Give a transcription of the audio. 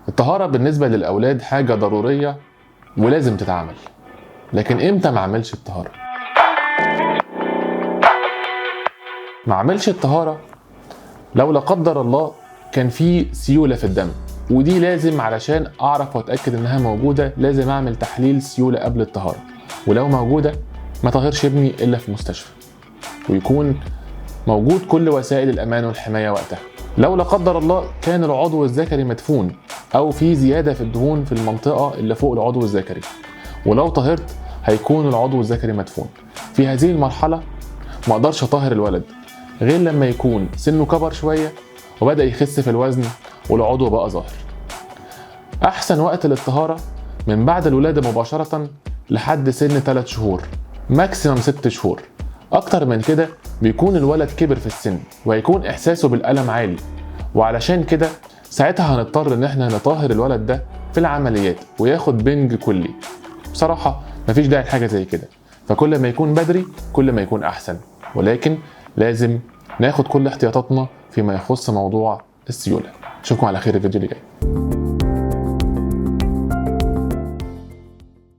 الطهارة بالنسبة للأولاد حاجة ضرورية ولازم تتعمل، لكن امتى ما اعملش الطهارة؟ ما اعملش الطهارة لو لا قدر الله كان في سيولة في الدم، ودي لازم علشان اعرف واتأكد انها موجودة لازم اعمل تحليل سيولة قبل الطهارة، ولو موجودة ما طهرش ابني الا في مستشفى، ويكون موجود كل وسائل الامان والحماية وقتها. لو لا قدر الله كان العضو الذكري مدفون او في زيادة في الدهون في المنطقة اللي فوق العضو الذكري، ولو طهرت هيكون العضو الذكري مدفون، في هذه المرحلة ما اقدرش اطهر الولد غير لما يكون سنه كبر شوية وبدأ يخس في الوزن والعضو بقى ظاهر. احسن وقت للطهارة من بعد الولادة مباشرة لحد سن 3 شهور، ماكسيمم 6 شهور. اكتر من كده بيكون الولد كبر في السن وهيكون احساسه بالألم عالي، وعلشان كده ساعتها هنضطر ان احنا نطهر الولد ده في العمليات وياخد بنج كلي. بصراحة مفيش داعي لحاجة زي كده، فكل ما يكون بدري كل ما يكون احسن، ولكن لازم ناخد كل احتياطاتنا فيما يخص موضوع السيولة. اشوفكم على خير الفيديو اللي جاي.